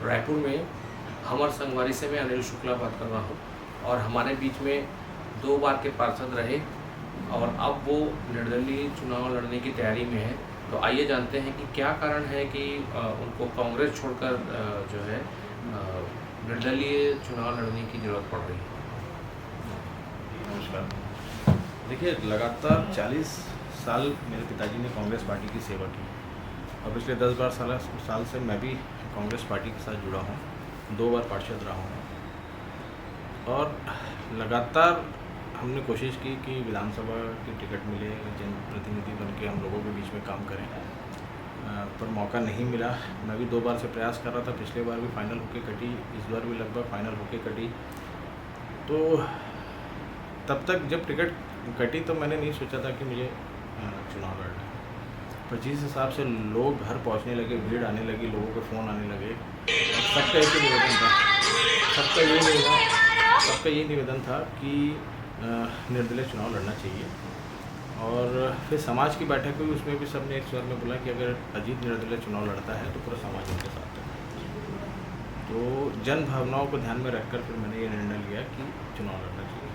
रायपुर में हमर संगवारी से मैं अनिल शुक्ला बात कर रहा हूँ और हमारे बीच में 2 बार के पार्षद रहे और अब वो निर्दलीय चुनाव लड़ने की तैयारी में है। तो आइए जानते हैं कि क्या कारण है कि उनको कांग्रेस छोड़कर जो है निर्दलीय चुनाव लड़ने की ज़रूरत पड़ रही है। नमस्कार। देखिए, लगातार 40 साल मेरे पिताजी ने कांग्रेस पार्टी की सेवा की और पिछले 10-12 साल से मैं भी कांग्रेस पार्टी के साथ जुड़ा हूँ। 2 बार पार्षद रहा हूँ और लगातार हमने कोशिश की कि विधानसभा की टिकट मिले, जनप्रतिनिधि बन के हम लोगों के बीच में काम करें, पर मौका नहीं मिला। मैं भी 2 बार से प्रयास कर रहा था। पिछले बार भी फाइनल होके कटी, इस बार भी लगभग फाइनल होके कटी। तो तब तक जब टिकट कटी तो मैंने नहीं सोचा था कि मुझे चुनाव लड़ना है, पर जिस हिसाब से लोग घर पहुंचने लगे, भीड़ आने लगी, लोगों के फ़ोन आने लगे, सबका एक ही निवेदन था, सबका ये निवेदन था कि निर्दलीय चुनाव लड़ना चाहिए। और फिर समाज की बैठक हुई, उसमें भी सबने एक स्वर में बोला कि अगर अजीत निर्दलीय चुनाव लड़ता है तो पूरा समाज उनके साथ है। तो जन भावनाओं को ध्यान में रखकर फिर मैंने ये निर्णय लिया कि चुनाव लड़ना चाहिए।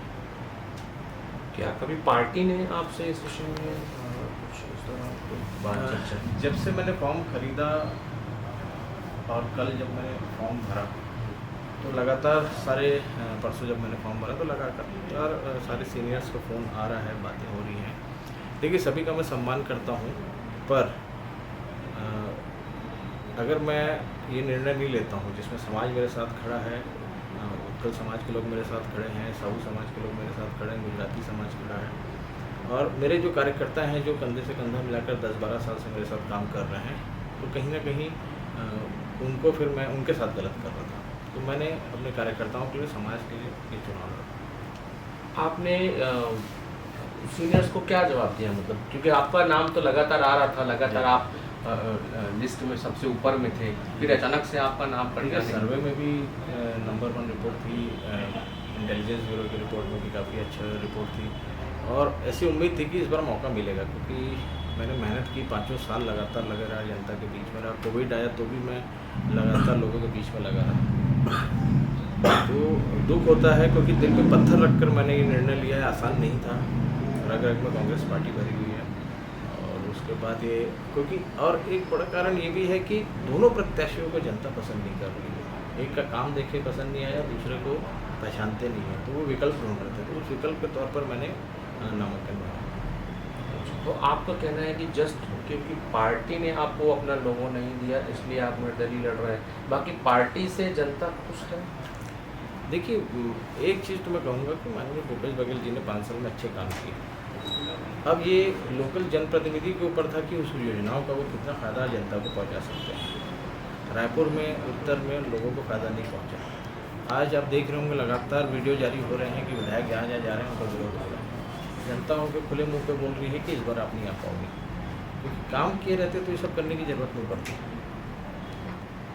क्या कभी पार्टी ने आपसे इस विषय में कुछ इस तरह बात चर्चा? जब से मैंने फॉर्म खरीदा और कल जब मैंने फॉर्म भरा तो लगातार परसों जब मैंने फॉर्म भरा तो लगातार सारे सीनियर्स का फ़ोन आ रहा है, बातें हो रही हैं। देखिए, सभी का मैं सम्मान करता हूँ, पर अगर मैं ये निर्णय नहीं लेता हूँ जिसमें समाज मेरे साथ खड़ा है, उत्कल समाज के लोग मेरे साथ खड़े हैं, साहू समाज के लोग मेरे साथ खड़े हैं, गुजराती समाज खड़ा है और मेरे जो कार्यकर्ता हैं जो कंधे से कंधा मिलाकर 10-12 साल से मेरे साथ काम कर रहे हैं, तो कहीं ना कहीं उनको फिर मैं उनके साथ गलत कर रहा था। तो मैंने अपने कार्यकर्ताओं के लिए, समाज के लिए ये चुनाव लड़ा। आपने सीनियर्स को क्या जवाब दिया? मतलब क्योंकि आपका नाम तो लगातार आ रहा था, लगातार आप लिस्ट में सबसे ऊपर में थे, फिर अचानक से आपका नाम कट गया। सर्वे में भी नंबर 1 रिपोर्ट थी, इंटेलिजेंस ब्यूरो की रिपोर्ट में भी काफ़ी अच्छा रिपोर्ट थी और ऐसी उम्मीद थी कि इस बार मौका मिलेगा, क्योंकि मैंने मेहनत की, 5 साल लगातार लगा रहा जनता के बीच में रहा। कोविड आया तो भी मैं लगातार लोगों के बीच में लगा रहा। तो दुख होता है क्योंकि दिल पे पत्थर रखकर मैंने ये निर्णय लिया है, आसान नहीं था। रग रग में कांग्रेस पार्टी भरी हुई है और उसके बाद ये, क्योंकि और एक बड़ा कारण ये भी है कि दोनों प्रत्याशियों को जनता पसंद नहीं कर रही है। एक का काम देखे पसंद नहीं आया, दूसरे को पहचानते नहीं है, तो वो विकल्प ढूंढ रहे थे। तो उस विकल्प के तौर पर मैंने नामांकन भरा। तो आपका कहना है कि जस्ट क्योंकि पार्टी ने आपको अपना लोगो नहीं दिया इसलिए आप निर्दलीय लड़ रहे हैं, बाकी पार्टी से जनता खुश है? देखिए, एक चीज़ तो मैं कहूँगा कि माननीय भूपेश बघेल जी ने 5 साल में अच्छे काम किए। अब ये लोकल जनप्रतिनिधि के ऊपर था कि उस योजनाओं का वो कितना फ़ायदा जनता को पहुँचा सकते हैं। रायपुर में, उत्तर में लोगों को फ़ायदा नहीं पहुँचा। आज आप देख रहे होंगे लगातार वीडियो जारी हो रहे हैं कि विधायक जहाँ जहाँ जा रहे हैं उनका विरोध हो रहा है। जनता उनके खुले मुंह पे बोल रही है कि इस बार आप नहीं आ पाओगे, क्योंकि काम किए रहते तो ये सब करने की ज़रूरत नहीं पड़ती।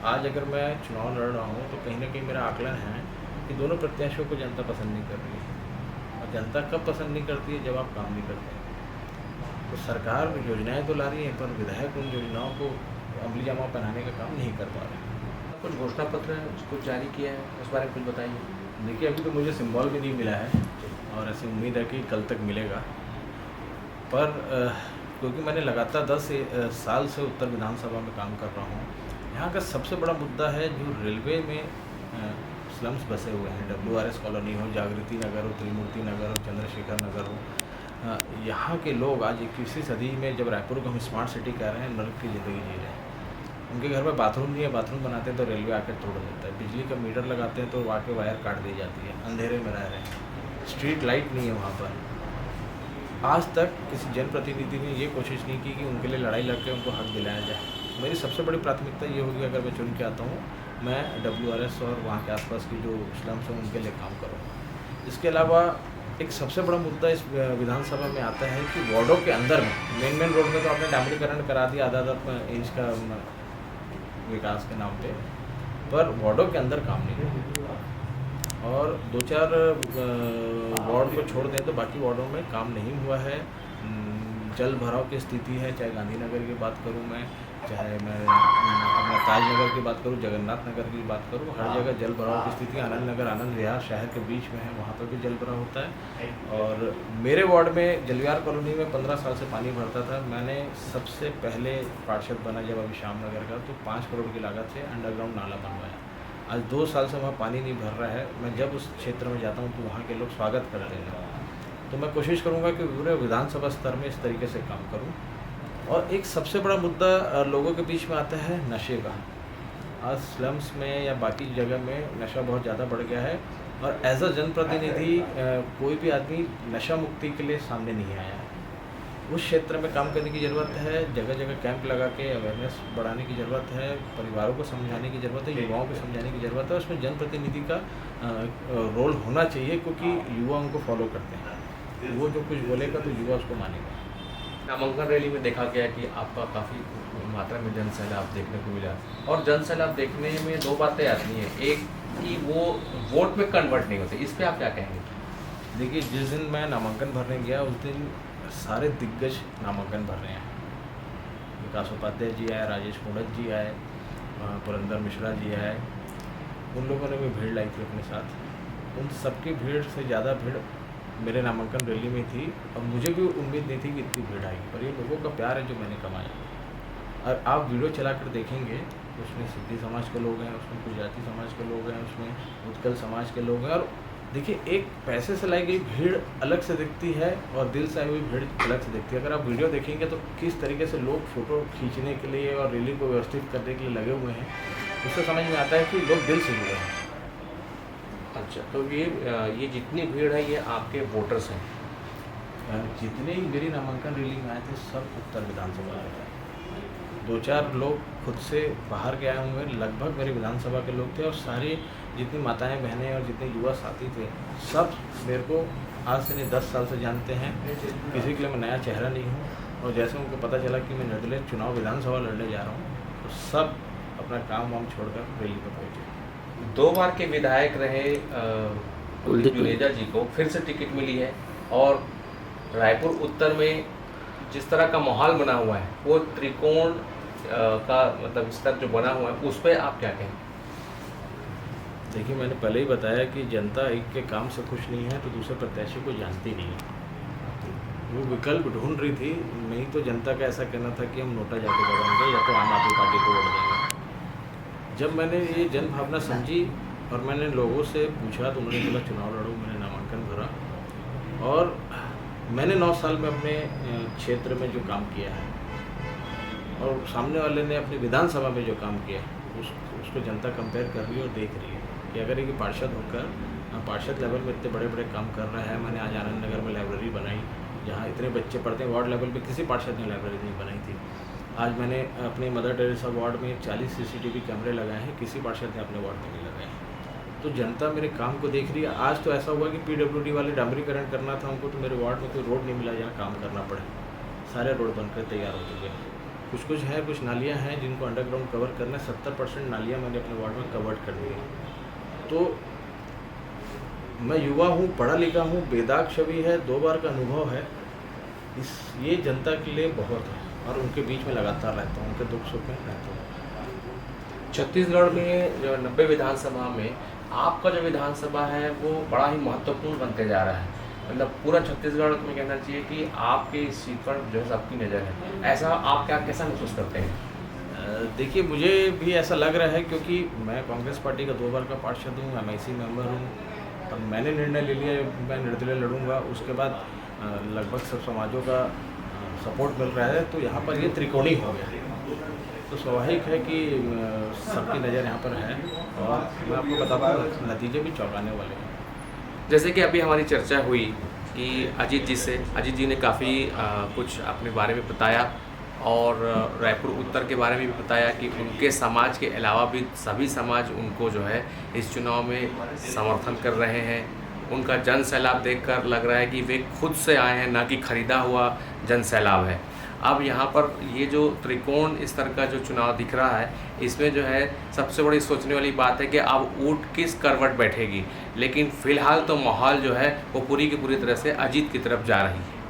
आज अगर मैं चुनाव लड़ रहा हूँ तो कहीं ना कहीं मेरा आकलन है कि दोनों प्रत्याशियों को जनता पसंद नहीं कर रही है और जनता कब पसंद नहीं करती है? जब आप काम नहीं करते हैं। तो सरकार योजनाएं तो ला रही है, पर विधायक उन योजनाओं को अमली जामा पहनाने का काम नहीं कर पा रहे। कुछ घोषणा पत्र कुछ जारी किया है, उस बारे में कुछ बताइए। देखिए, अभी तो मुझे सिंबल भी नहीं मिला है और ऐसी उम्मीद है कि कल तक मिलेगा, पर क्योंकि मैंने लगातार 10 साल से उत्तर विधानसभा में काम कर रहा हूँ, यहाँ का सबसे बड़ा मुद्दा है जो रेलवे में स्लम्स बसे हुए हैं। WRS कॉलोनी हो, जागृति नगर हो, त्रिमूर्ति नगर हो, चंद्रशेखर नगर हो, यहाँ के लोग आज 21वीं सदी में जब रायपुर को हम स्मार्ट सिटी कह रहे हैं, नर्क की ज़िंदगी जी रहे हैं। उनके घर में बाथरूम नहीं है, बाथरूम बनाते हैं तो रेलवे आकर तोड़ देता है, बिजली का मीटर लगाते हैं तो वहाँ के वायर काट दी जाती है, अंधेरे में रह रहे हैं, स्ट्रीट लाइट नहीं है वहाँ पर। आज तक किसी जनप्रतिनिधि ने ये कोशिश नहीं की कि उनके लिए लड़ाई लड़कर उनको हक दिलाया जाए। मेरी सबसे बड़ी प्राथमिकता ये होगी, अगर मैं चुन के आता हूँ, मैं WRS और वहाँ के आसपास की जो स्लम्स हैं उनके लिए काम करूँ। इसके अलावा एक सबसे बड़ा मुद्दा इस विधानसभा में आता है कि वार्डों के अंदर में मेन रोड में तो आपने डामरीकरण करा दिया आधा इंच का विकास के नाम पे, पर वार्डों के अंदर काम नहीं हुआ और 2-4 वार्ड को छोड़ दें तो बाकी वार्डों में काम नहीं हुआ है। जल भराव की स्थिति है, चाहे गांधीनगर की बात करूं मैं, चाहे मैं अपना ताजनगर की बात करूं, जगन्नाथ नगर की बात करूं, हर जगह जल भराव की स्थिति। आनंद नगर, आनंद विहार शहर के बीच में है, वहाँ पर भी जल भराव होता है। और मेरे वार्ड में जलविहार कॉलोनी में 15 साल से पानी भरता था। मैंने सबसे पहले पार्षद बना जब अभी श्याम नगर का, तो 5 करोड़ की लागत से अंडरग्राउंड नाला बनवाया। आज 2 साल से वहाँ पानी नहीं भर रहा है। मैं जब उस क्षेत्र में जाता हूँ तो वहाँ के लोग स्वागत करते हैं। तो मैं कोशिश करूँगा कि पूरे विधानसभा स्तर में इस तरीके से काम करूँ। और एक सबसे बड़ा मुद्दा लोगों के बीच में आता है नशे का। आज स्लम्स में या बाकी जगह में नशा बहुत ज़्यादा बढ़ गया है, और एज अ जनप्रतिनिधि कोई भी आदमी नशा मुक्ति के लिए सामने नहीं आया है। उस क्षेत्र में काम करने की ज़रूरत है, जगह जगह कैंप लगा के अवेयरनेस बढ़ाने की ज़रूरत है, परिवारों को समझाने की ज़रूरत है, युवाओं को समझाने की ज़रूरत है। उसमें जनप्रतिनिधि का रोल होना चाहिए, क्योंकि युवा उनको फॉलो करते हैं। वो जो कुछ बोलेगा तो युवा उसको मानेगा। नामांकन रैली में देखा गया कि आपका काफ़ी मात्रा में जन सैलाब देखने को मिला, और जन सैलाब देखने में 2 बातें आती हैं। एक कि वो वोट में कन्वर्ट नहीं होते, इस पर आप क्या कहेंगे? देखिए, जिस दिन मैं नामांकन भरने गया उस दिन सारे दिग्गज नामांकन भर रहे हैं। विकास उपाध्याय जी आए, राजेश मूणत जी आए, पुरंदर मिश्रा जी आए। उन लोगों ने भी भीड़ लाई थी अपने साथ। उन सबकी भीड़ से ज़्यादा भीड़ मेरे नामांकन रैली में थी, और मुझे भी उम्मीद नहीं थी कि इतनी भीड़ आएगी। पर ये लोगों का प्यार है जो मैंने कमाया। और आप वीडियो चलाकर देखेंगे, उसमें सिद्धि समाज के लोग हैं, उसमें गुजराती समाज के लोग हैं, उसमें उत्कल समाज के लोग हैं। और देखिए, एक पैसे से लाई गई भीड़ अलग से दिखती है और दिल से आई हुई भीड़ अलग से दिखती है। अगर आप वीडियो देखेंगे तो किस तरीके से लोग फ़ोटो खींचने के लिए और रैली को व्यवस्थित करने के लिए लगे हुए हैं, उससे समझ में आता है कि लोग दिल से जुड़े हैं। अच्छा, तो ये जितनी भीड़ है ये आपके वोटर्स हैं? जितने ही मेरी नामांकन रैली में आए थे सब उत्तर विधानसभा के थे। 2-4 लोग खुद से बाहर के आए हुए लगभग मेरे विधानसभा के लोग थे, और सारी जितनी माताएं बहनें और जितने युवा साथी थे सब मेरे को आज से नहीं 10 साल से जानते हैं। किसी के लिए मैं नया चेहरा नहीं हूँ। और जैसे उनको पता चला कि मैं निर्दलीय चुनाव विधानसभा लड़ने जा रहा हूँ, तो सब अपना काम वाम छोड़कर रैली पर पहुँचे। 2 बार के विधायक रहे कुलदीप जुनेजा जी को फिर से टिकट मिली है, और रायपुर उत्तर में जिस तरह का माहौल बना हुआ है, वो त्रिकोण का मतलब स्तर जो बना हुआ है, उस पर आप क्या कहें? देखिए, मैंने पहले ही बताया कि जनता एक के काम से खुश नहीं है तो दूसरे प्रत्याशी को जानती नहीं है। वो विकल्प ढूंढ रही थी, नहीं तो जनता का ऐसा कहना था कि हम नोटा जाके दबाएंगे या तो आम आदमी पार्टी को वोट देंगे। जब मैंने ये जन भावना समझी और मैंने लोगों से पूछा तो उन्होंने बोला चुनाव लड़ो। मैंने नामांकन भरा, और मैंने 9 साल में अपने क्षेत्र में जो काम किया है और सामने वाले ने अपनी विधानसभा में जो काम किया है, उसको जनता कंपेयर कर रही है और देख रही है कि अगर एक पार्षद होकर पार्षद लेवल में इतने बड़े बड़े काम कर रहा है। मैंने आज आनंद नगर में लाइब्रेरी बनाई, जहाँ इतने बच्चे पढ़ते हैं। वार्ड लेवल पे किसी पार्षद ने लाइब्रेरी नहीं बनाई थी। आज मैंने अपने मदर टेरेसा वार्ड में 40 CCTV कैमरे लगाए हैं, किसी पार्षद ने अपने वार्ड में नहीं लगाए हैं। तो जनता मेरे काम को देख रही है। आज तो ऐसा हुआ कि PWD वाले डामरीकरण करना था उनको, तो मेरे वार्ड में कोई रोड नहीं मिला जहाँ काम करना पड़े। सारे रोड बनकर तैयार हो चुके हैं। कुछ है, कुछ नालियाँ हैं जिनको अंडरग्राउंड कवर करना है। 70% नालियाँ मैंने अपने वार्ड में कवर्ड कर दी हैं। तो मैं युवा हूँ, पढ़ा लिखा हूँ, बेदाग छवि है, 2 बार का अनुभव है। ये जनता के लिए बहुत है, और उनके बीच में लगातार रहता हूँ, उनके दुख सुख में रहता हूँ। छत्तीसगढ़ में जो 90 विधानसभा में आपका जो विधानसभा है वो बड़ा ही महत्वपूर्ण बनते जा रहा है। मतलब पूरा छत्तीसगढ़ में कहना चाहिए कि आपके इस सीट पर जो है सबकी नज़र है। ऐसा आप क्या कैसा महसूस करते हैं? देखिए, मुझे भी ऐसा लग रहा है, क्योंकि मैं कांग्रेस पार्टी का 2 बार का पार्षद हूँ, MIC मेंबर हूँ। और मैंने निर्णय ले लिया मैं निर्दलीय लड़ूंगा। उसके बाद लगभग सब समाजों का सपोर्ट मिल रहा है, तो यहाँ पर ये त्रिकोणी हो गया। तो स्वाभाविक है कि सबकी नज़र यहाँ पर है, और मैं आपको बताऊँ नतीजे भी चौंकाने वाले हैं। जैसे कि अभी हमारी चर्चा हुई कि अजीत जी ने काफ़ी कुछ अपने बारे में बताया, और रायपुर उत्तर के बारे में भी बताया कि उनके समाज के अलावा भी सभी समाज उनको जो है इस चुनाव में समर्थन कर रहे हैं। उनका जन सैलाब देखकर लग रहा है कि वे खुद से आए हैं, ना कि खरीदा हुआ जन सैलाब है। अब यहाँ पर ये जो त्रिकोण स्तर का जो चुनाव दिख रहा है, इसमें जो है सबसे बड़ी सोचने वाली बात है कि अब ऊँट किस करवट बैठेगी। लेकिन फ़िलहाल तो माहौल जो है वो पूरी की पूरी तरह से अजीत की तरफ जा रही है।